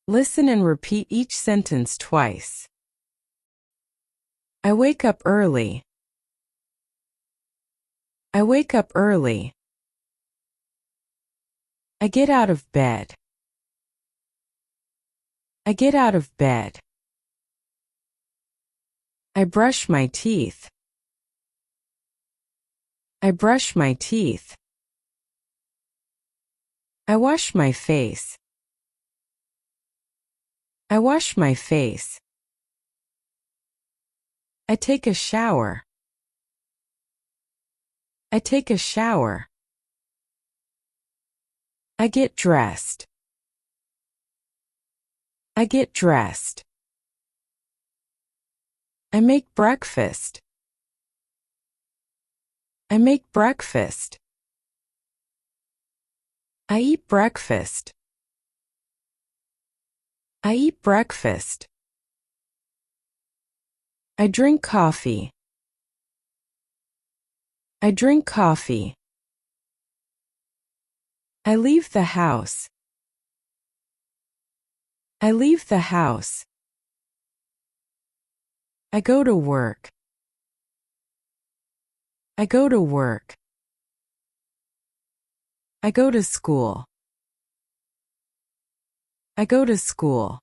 Listen and repeat each sentence twice. I wake up early. I wake up early. I get out of bed. I get out of bed. I brush my teeth. I brush my teeth. I wash my face. I wash my face. I take a shower. I take a shower. I get dressed. I get dressed. I make breakfast. I make breakfast. I eat breakfast. I eat breakfast. I drink coffee. I drink coffee. I leave the house. I leave the house. I go to work. I go to work. I go to school. I go to school.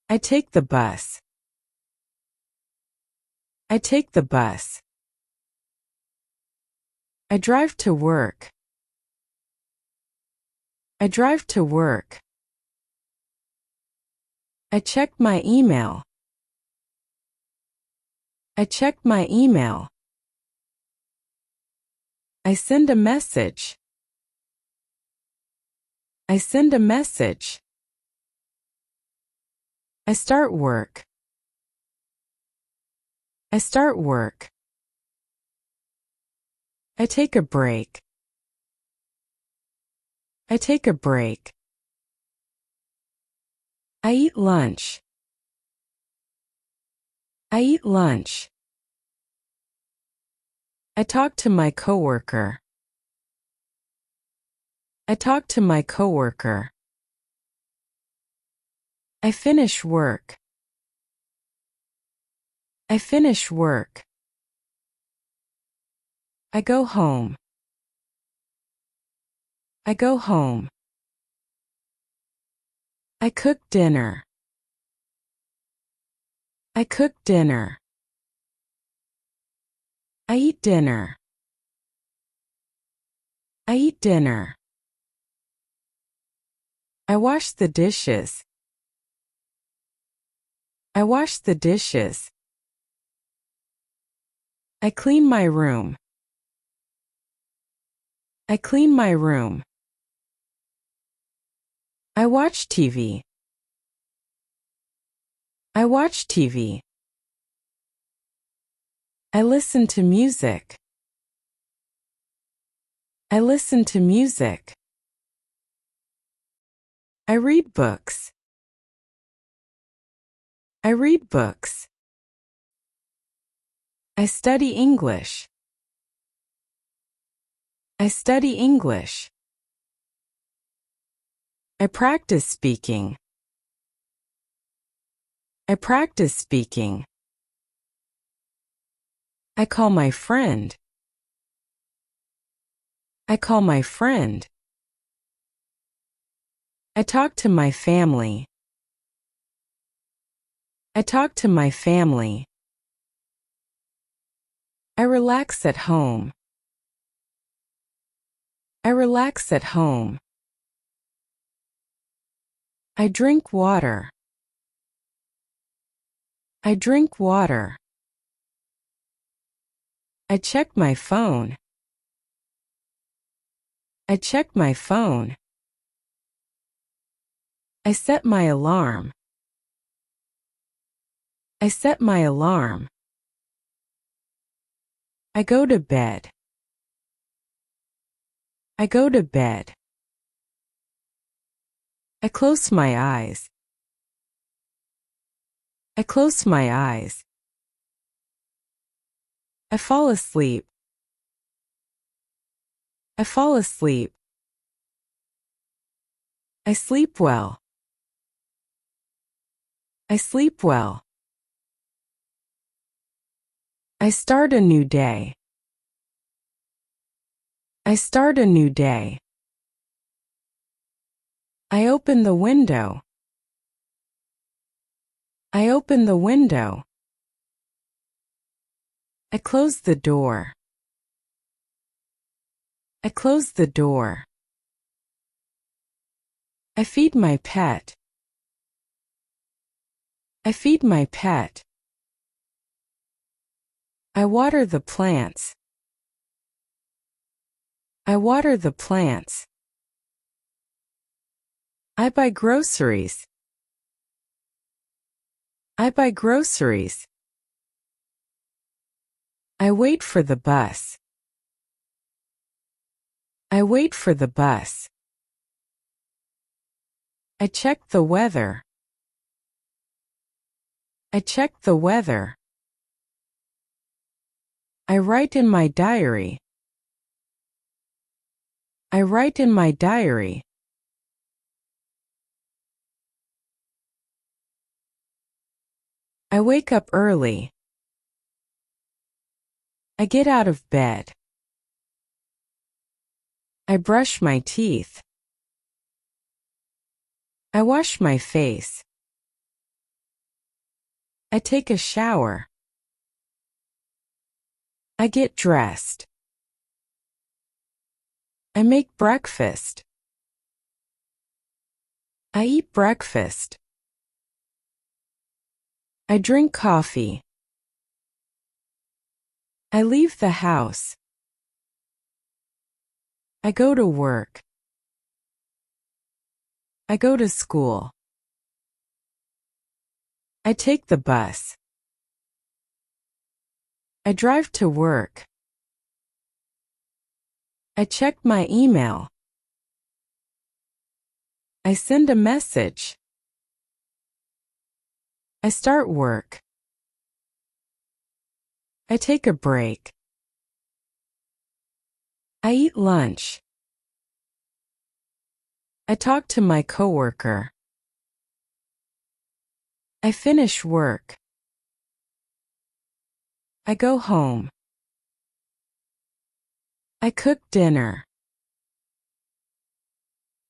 I take the bus. I take the bus. I drive to work. I drive to work. I check my email. I check my email. I send a message. I send a message. I start work. I start work. I take a break. I take a break. I eat lunch. I eat lunch. I talk to my coworker. I talk to my coworker. I finish work. I finish work. I go home. I go home. I cook dinner. I cook dinner. I eat dinner. I eat dinner. I wash the dishes. I wash the dishes. I clean my room. I clean my room. I watch TV. I watch TV. I listen to music. I listen to music. I read books. I read books. I study English. I study English. I practice speaking. I practice speaking. I call my friend. I call my friend. I talk to my family. I talk to my family. I relax at home. I relax at home. I drink water. I drink water. I check my phone. I check my phone. I set my alarm. I set my alarm. I go to bed. I go to bed. I close my eyes. I close my eyes. I fall asleep. I fall asleep. I sleep well. I sleep well. I start a new day. I start a new day. I open the window. I open the window. I close the door. I close the door. I feed my pet. I feed my pet. I water the plants. I water the plants. I buy groceries. I buy groceries. I wait for the bus. I wait for the bus. I check the weather. I check the weather. I write in my diary. I write in my diary. I wake up early. I get out of bed. I brush my teeth. I wash my face. I take a shower. I get dressed. I make breakfast. I eat breakfast. I drink coffee. I leave the house. I go to work. I go to school. I take the bus. I drive to work. I check my email. I send a message. I start work. I take a break. I eat lunch. I talk to my coworker. I finish work. I go home. I cook dinner.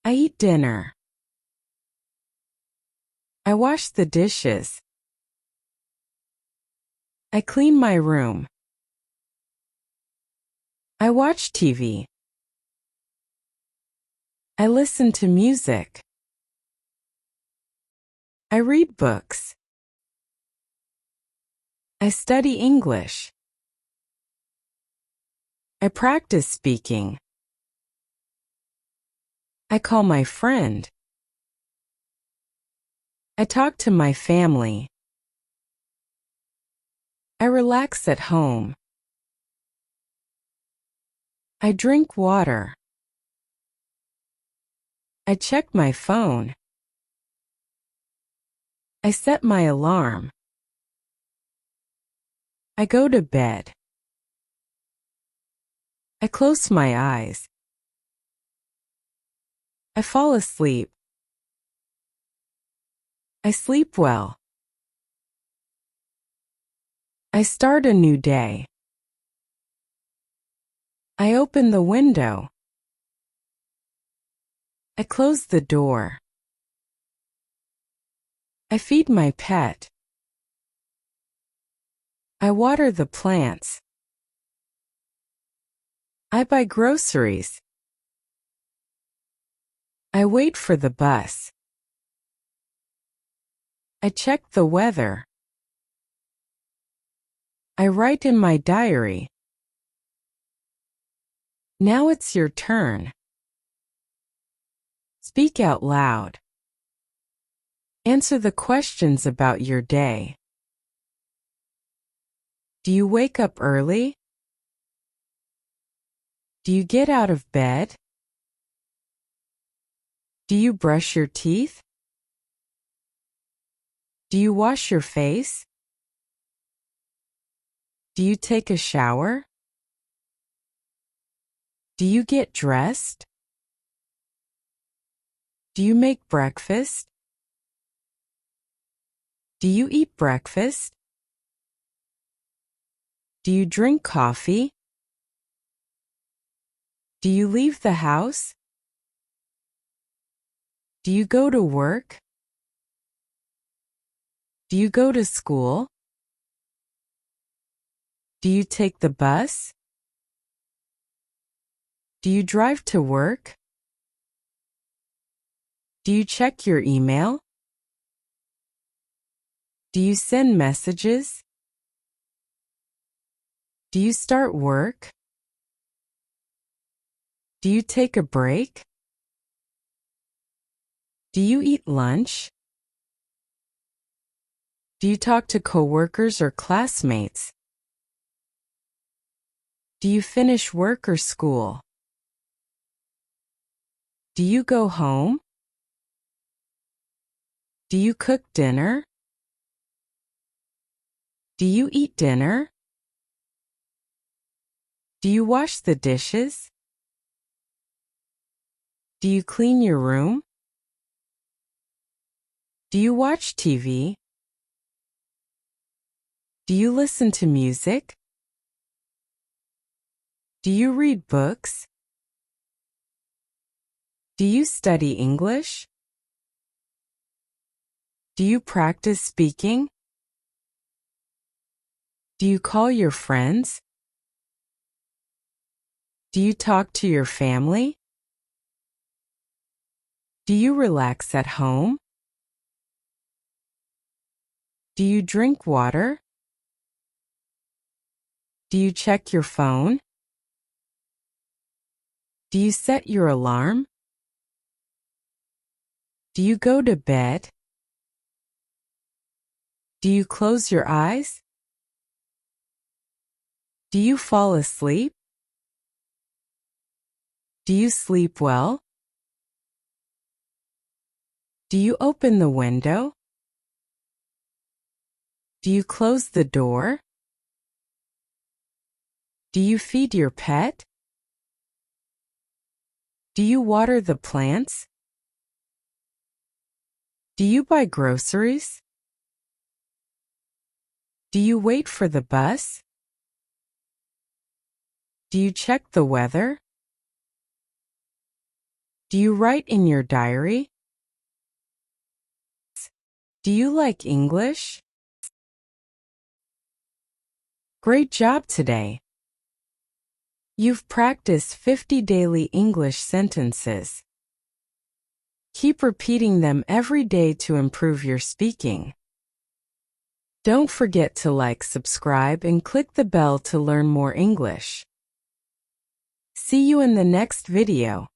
I eat dinner. I wash the dishes. I clean my room. I watch TV. I listen to music. I read books. I study English. I practice speaking. I call my friend. I talk to my family. I relax at home. I drink water. I check my phone. I set my alarm. I go to bed. I close my eyes. I fall asleep. I sleep well. I start a new day. I open the window. I close the door. I feed my pet. I water the plants. I buy groceries. I wait for the bus. I check the weather. I write in my diary. Now it's your turn. Speak out loud. Answer the questions about your day. Do you wake up early? Do you get out of bed? Do you brush your teeth? Do you wash your face? Do you take a shower? Do you get dressed? Do you make breakfast? Do you eat breakfast? Do you drink coffee? Do you leave the house? Do you go to work? Do you go to school? Do you take the bus? Do you drive to work? Do you check your email? Do you send messages? Do you start work? Do you take a break? Do you eat lunch? Do you talk to coworkers or classmates? Do you finish work or school? Do you go home? Do you cook dinner? Do you eat dinner? Do you wash the dishes? Do you clean your room? Do you watch TV? Do you listen to music? Do you read books? Do you study English? Do you practice speaking? Do you call your friends? Do you talk to your family? Do you relax at home? Do you drink water? Do you check your phone? Do you set your alarm? Do you go to bed? Do you close your eyes? Do you fall asleep? Do you sleep well? Do you open the window? Do you close the door? Do you feed your pet? Do you water the plants? Do you buy groceries? Do you wait for the bus? Do you check the weather? Do you write in your diary? Do you like English? Great job today! You've practiced 50 daily English sentences. Keep repeating them every day to improve your speaking. Don't forget to like, subscribe, and click the bell to learn more English. See you in the next video.